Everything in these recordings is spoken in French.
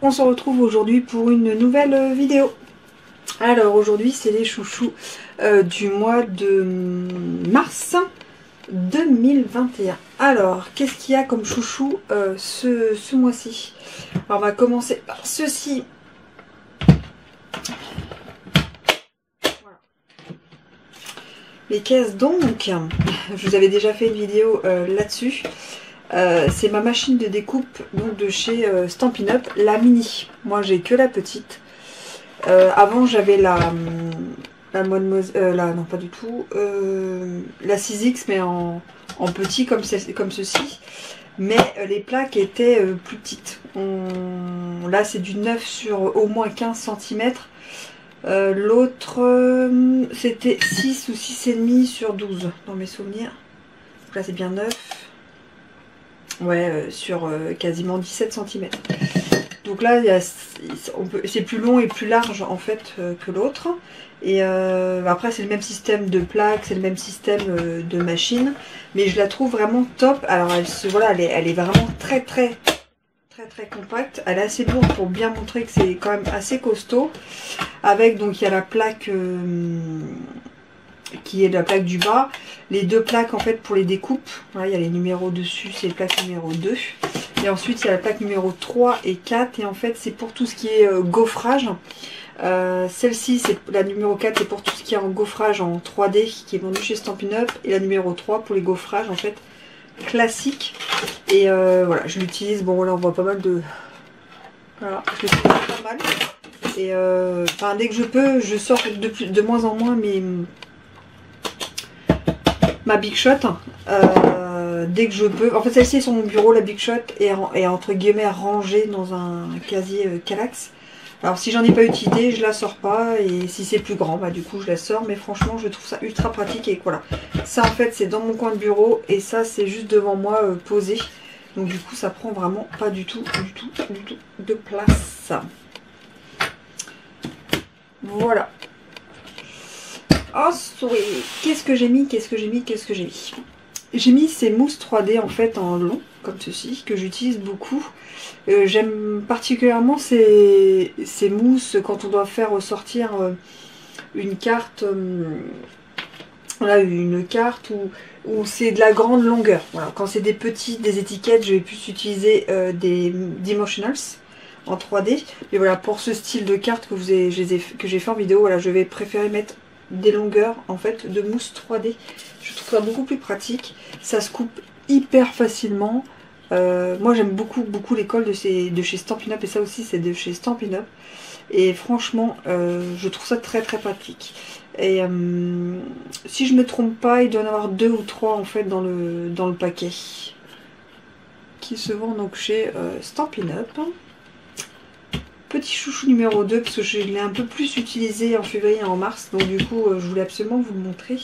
on se retrouve aujourd'hui pour une nouvelle vidéo. Alors aujourd'hui c'est les chouchous du mois de mars 2021. Alors qu'est-ce qu'il y a comme chouchou ce mois-ci? Alors on va commencer par ceci. Voilà. Les caisses donc, je vous avais déjà fait une vidéo là-dessus. C'est ma machine de découpe donc de chez Stampin' Up, la mini. Moi j'ai que la petite. Avant j'avais la Mademoiselle, non pas du tout, la 6X mais en petit comme ceci. Mais les plaques étaient plus petites. Là c'est du 9 sur au moins 15 cm. L'autre c'était 6 ou 6,5 sur 12 dans mes souvenirs. Donc là c'est bien 9. Ouais, sur quasiment 17 cm. Donc là, c'est plus long et plus large en fait que l'autre. Et après, c'est le même système de plaques, c'est le même système de machine. Mais je la trouve vraiment top. Alors, voilà, elle est vraiment très compacte. Elle est assez lourde pour bien montrer que c'est quand même assez costaud. Avec, donc, il y a la plaque... qui est la plaque du bas, les deux plaques en fait pour les découpes, voilà, il y a les numéros dessus, c'est les plaques numéro 2, et ensuite il y a la plaque numéro 3 et 4, et en fait c'est pour tout ce qui est gaufrage. Celle-ci, c'est la numéro 4, c'est pour tout ce qui est en gaufrage en 3D qui est vendu chez Stampin' Up, et la numéro 3 pour les gaufrages en fait classiques. Et voilà, je l'utilise, bon là on voit pas mal de... Voilà, je l'utilise pas mal. Et enfin, dès que je peux, je sors de moins en moins ma Big Shot, dès que je peux. En fait, celle-ci est sur mon bureau, la Big Shot, est entre guillemets rangée dans un casier Kallax. Alors si j'en ai pas utilisé, je la sors pas, et si c'est plus grand, bah du coup je la sors. Mais franchement, je trouve ça ultra pratique. Et voilà, ça en fait c'est dans mon coin de bureau, et ça c'est juste devant moi posé. Donc du coup ça prend vraiment pas du tout de place. Voilà. Ensuite, qu'est-ce que j'ai mis? J'ai mis ces mousses 3D en fait en long, comme ceci, que j'utilise beaucoup. J'aime particulièrement ces mousses quand on doit faire ressortir une carte, voilà, une carte où c'est de la grande longueur. Voilà. Quand c'est des étiquettes, je vais plus utiliser des Dimensionals en 3D. Mais voilà, pour ce style de carte que j'ai fait en vidéo, voilà, je vais préférer mettre des longueurs en fait de mousse 3D. Je trouve ça beaucoup plus pratique. Ça se coupe hyper facilement. Moi j'aime beaucoup l'école de chez Stampin' Up, et ça aussi c'est de chez Stampin' Up. Et franchement je trouve ça très pratique. Et si je me trompe pas, il doit y en avoir 2 ou 3 en fait dans le paquet qui se vend donc chez Stampin' Up. Petit chouchou numéro 2, parce que je l'ai un peu plus utilisé en février et en mars, donc du coup je voulais absolument vous le montrer.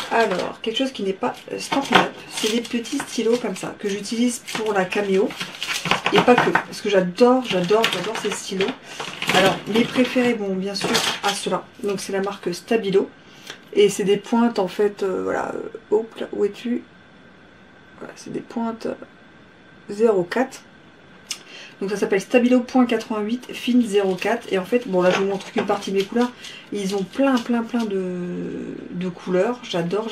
Alors, quelque chose qui n'est pas Stampin' Up, c'est des petits stylos comme ça, que j'utilise pour la caméo, et pas que, parce que j'adore ces stylos. Alors, mes préférés, bon bien sûr, à ceux-là, donc c'est la marque Stabilo, et c'est des pointes en fait, voilà, hop là, où es-tu? Voilà, c'est des pointes 0,4. Donc ça s'appelle Stabilo .88 fine 04. Et en fait, bon là je vous montre qu'une partie de mes couleurs. Ils ont plein de couleurs. J'adore.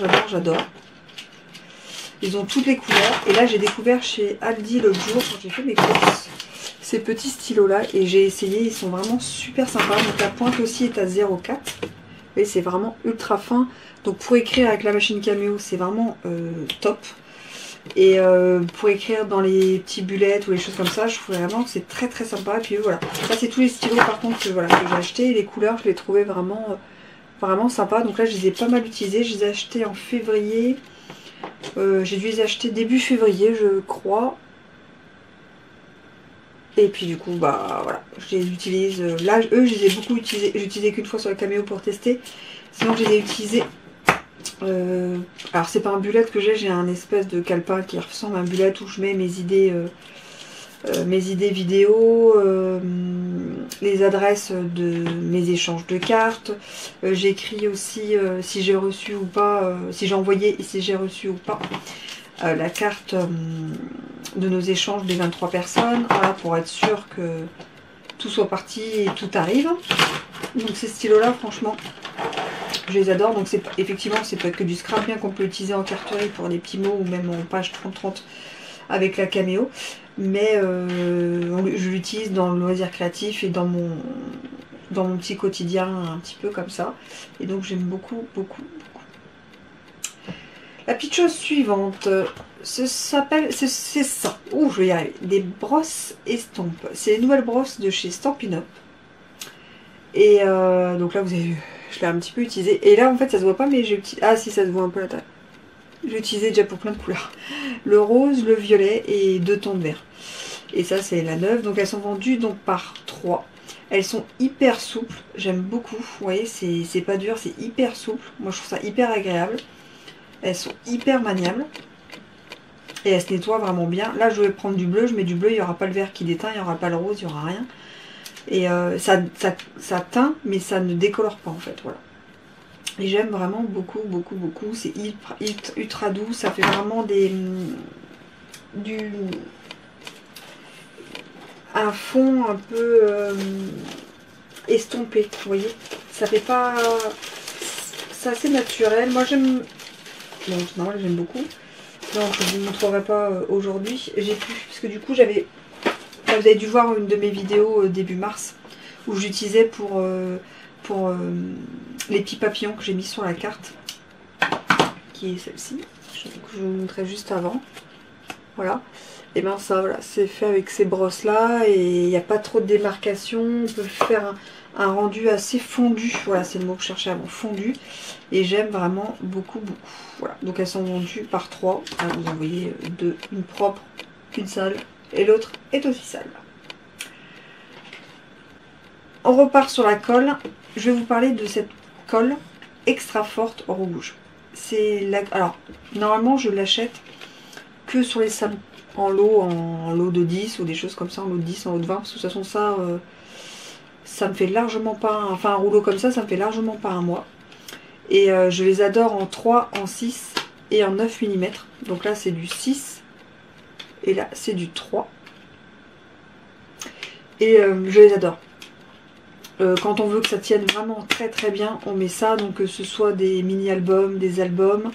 Ils ont toutes les couleurs. Et là j'ai découvert chez Aldi l'autre jour, quand j'ai fait mes courses, ces petits stylos là. Et j'ai essayé, ils sont vraiment super sympas. Donc la pointe aussi est à 0,4. Et c'est vraiment ultra fin. Donc pour écrire avec la machine Cameo, c'est vraiment top. Et pour écrire dans les petits bullets ou les choses comme ça, je trouve vraiment que c'est très sympa. Et puis voilà, ça c'est tous les stylos par contre que, voilà, que j'ai acheté. Et les couleurs, je les trouvais vraiment sympa. Donc là je les ai pas mal utilisés. Je les ai achetés en février. J'ai dû les acheter début février je crois. Et puis du coup bah voilà, je les utilise. Là eux je les ai beaucoup utilisés. J'ai utilisé qu'une fois sur la caméo pour tester. Sinon je les ai utilisés. Alors c'est pas un bullet que j'ai un espèce de calepin qui ressemble à un bullet où je mets mes idées vidéo, les adresses de mes échanges de cartes. J'écris aussi si j'ai reçu ou pas, si j'ai envoyé et si j'ai reçu ou pas. la carte de nos échanges des 23 personnes. Voilà, pour être sûr que tout soit parti et tout arrive. Donc ces stylos là, franchement, je les adore. Donc effectivement, c'est pas que du scrap, bien qu'on peut l'utiliser en carterie pour des petits mots ou même en page 30-30 avec la caméo. Mais je l'utilise dans le loisir créatif et dans mon petit quotidien un petit peu comme ça. Et donc j'aime beaucoup, beaucoup, beaucoup. La petite chose suivante, c'est ça. Ouh, je vais y arriver. Des brosses estampes. C'est les nouvelles brosses de chez Stampin' Up. Et donc là, vous avez vu, je l'ai un petit peu utilisé. Et là, en fait, ça se voit pas, mais j'ai utilisé... Ah si, ça se voit un peu la taille. J'ai utilisé déjà pour plein de couleurs. Le rose, le violet et 2 tons de vert. Et ça, c'est la neuve. Donc elles sont vendues donc par 3. Elles sont hyper souples. J'aime beaucoup. Vous voyez, c'est pas dur, c'est hyper souple. Moi, je trouve ça hyper agréable. Elles sont hyper maniables. Et elles se nettoient vraiment bien. Là, je vais prendre du bleu. Je mets du bleu. Il n'y aura pas le vert qui déteint. Il n'y aura pas le rose. Il n'y aura rien. Et ça teint, mais ça ne décolore pas, en fait. Voilà. Et j'aime vraiment beaucoup, beaucoup, beaucoup. C'est ultra doux. Ça fait vraiment un fond un peu estompé, vous voyez. Ça fait pas... C'est assez naturel. Moi, j'aime... Donc, normal, j'aime beaucoup. Donc, je ne vous montrerai pas aujourd'hui. J'ai pu... Parce que du coup, j'avais... Vous avez dû voir une de mes vidéos début mars où j'utilisais pour les petits papillons que j'ai mis sur la carte, qui est celle-ci. Je vous montrais juste avant. Voilà. Et bien ça, voilà, c'est fait avec ces brosses là et il n'y a pas trop de démarcation. On peut faire un rendu assez fondu. Voilà, c'est le mot que je cherchais avant, fondu. Et j'aime vraiment beaucoup, beaucoup. Voilà, donc elles sont vendues par 3. Alors, vous en voyez 2, une propre, une sale et l'autre est aussi sale. On repart sur la colle. Je vais vous parler de cette colle extra forte rouge. Alors, normalement, je l'achète que sur les salons. En lot de 10 ou des choses comme ça, en lot de 10, en lot de 20. Parce que de toute façon, ça me fait largement pas... Enfin, un rouleau comme ça me fait largement pas un mois. Et je les adore en 3, en 6 et en 9 mm. Donc là, c'est du 6. Et là, c'est du 3. Et je les adore. Quand on veut que ça tienne vraiment très très bien, on met ça. Donc que ce soit des mini-albums, des albums,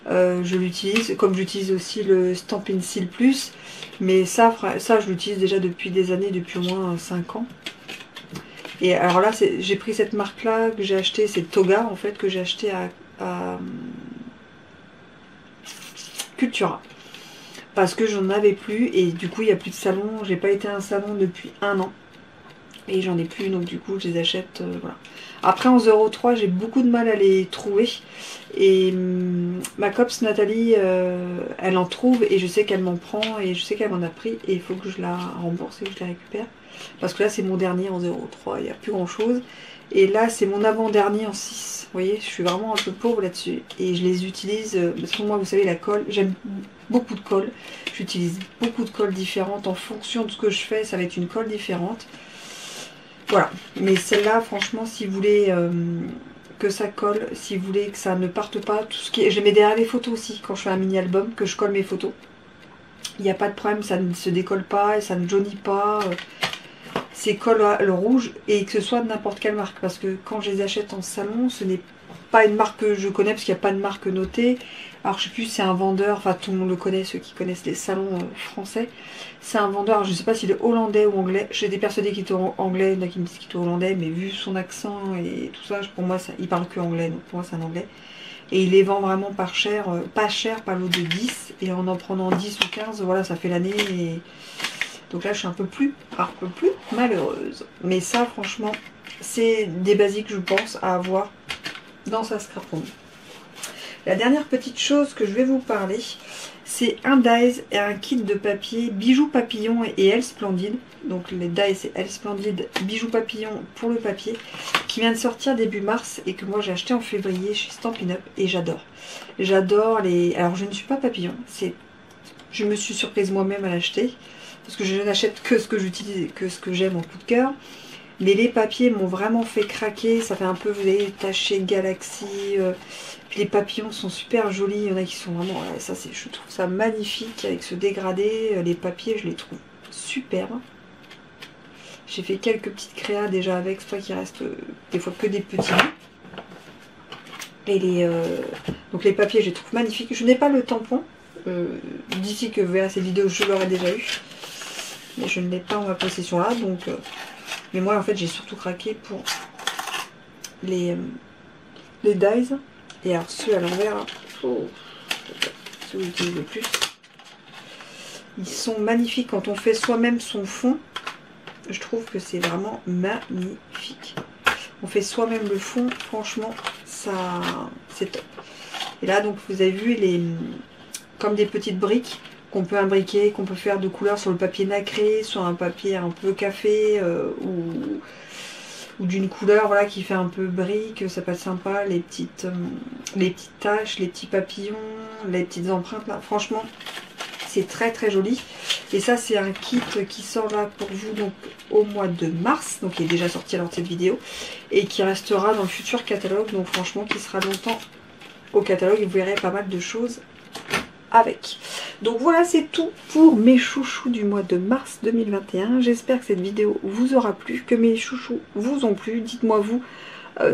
je l'utilise. Comme j'utilise aussi le Stampin' Seal Plus. Mais ça je l'utilise déjà depuis des années, depuis au moins 5 ans. Et alors là, j'ai pris cette marque-là que j'ai acheté, c'est Toga en fait, que j'ai acheté à Cultura. Parce que j'en avais plus et du coup il n'y a plus de salon. J'ai pas été à un salon depuis 1 an. Et j'en ai plus, donc du coup je les achète, voilà. Après en 0,3 j'ai beaucoup de mal à les trouver. Et ma copse Nathalie, elle en trouve et je sais qu'elle m'en prend et je sais qu'elle m'en a pris. Et il faut que je la rembourse et que je la récupère. Parce que là c'est mon dernier en 0,3, il n'y a plus grand chose. Et là c'est mon avant-dernier en 6. Vous voyez, je suis vraiment un peu pauvre là-dessus. Et je les utilise, parce que moi vous savez la colle, j'aime beaucoup de colle. J'utilise beaucoup de colles différentes. En fonction de ce que je fais, ça va être une colle différente. Voilà, mais celle-là, franchement, si vous voulez que ça colle, si vous voulez que ça ne parte pas, tout ce qui est... Je mets derrière les photos aussi, quand je fais un mini-album, que je colle mes photos. Il n'y a pas de problème, ça ne se décolle pas, et ça ne jaunit pas. C'est colle le rouge, et que ce soit de n'importe quelle marque. Parce que quand je les achète en salon, ce n'est pas une marque que je connais, parce qu'il n'y a pas de marque notée. Alors je sais plus si c'est un vendeur, enfin tout le monde le connaît, ceux qui connaissent les salons français. C'est un vendeur, alors je ne sais pas s'il est hollandais ou anglais. J'étais persuadée qu'il était anglais, il y en a qui me disent qu'il était hollandais, mais vu son accent et tout ça, pour moi, il parle que anglais, donc pour moi c'est un anglais. Et il les vend vraiment pas cher, par lot de 10, et en prenant 10 ou 15, voilà, ça fait l'année. Et... Donc là je suis un peu plus malheureuse. Mais ça franchement, c'est des basiques je pense à avoir dans sa scraproom. La dernière petite chose que je vais vous parler, c'est un dies et un kit de papier bijoux papillon et Elle Splendide. Donc les dies c'est Elle Splendide, bijoux papillon pour le papier, qui vient de sortir début mars et que moi j'ai acheté en février chez Stampin' Up et j'adore. J'adore les... Alors je ne suis pas papillon, je me suis surprise moi-même à l'acheter parce que je n'achète que ce que j'utilise et que ce que j'aime en coup de cœur. Mais les papiers m'ont vraiment fait craquer. Ça fait un peu, vous voyez, taché galaxie. Puis les papillons sont super jolis. Il y en a qui sont vraiment... Ouais, ça, je trouve ça magnifique avec ce dégradé. Les papiers, je les trouve super. J'ai fait quelques petites créas déjà avec. C'est pas qu'il reste des fois que des petits bouts. Et donc les papiers, je les trouve magnifiques. Je n'ai pas le tampon. D'ici que vous verrez cette vidéo, je l'aurais déjà eu. Mais je ne l'ai pas en ma possession là. Donc, mais moi, en fait, j'ai surtout craqué pour les dies. Et alors ceux à l'envers, oh, ceux que j'utilise le plus, ils sont magnifiques quand on fait soi-même son fond. Je trouve que c'est vraiment magnifique. On fait soi-même le fond, franchement, ça c'est top. Et là donc vous avez vu comme des petites briques qu'on peut imbriquer, qu'on peut faire de couleurs sur le papier nacré, sur un papier un peu café ou d'une couleur voilà qui fait un peu brique, ça peut être sympa, les petites taches, les petits papillons, les petites empreintes là, franchement c'est très très joli. Et ça c'est un kit qui sort là pour vous donc au mois de mars, donc il est déjà sorti lors de cette vidéo, et qui restera dans le futur catalogue, donc franchement qui sera longtemps au catalogue et vous verrez pas mal de choses avec. Donc voilà, c'est tout pour mes chouchous du mois de mars 2021. J'espère que cette vidéo vous aura plu, que mes chouchous vous ont plu. Dites-moi vous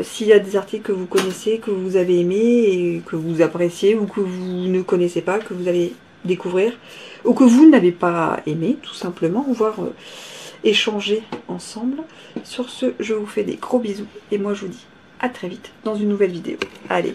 s'il y a des articles que vous connaissez, que vous avez aimé et que vous appréciez, ou que vous ne connaissez pas, que vous allez découvrir, ou que vous n'avez pas aimé tout simplement, voire échanger ensemble. Sur ce, je vous fais des gros bisous et moi je vous dis à très vite dans une nouvelle vidéo. Allez!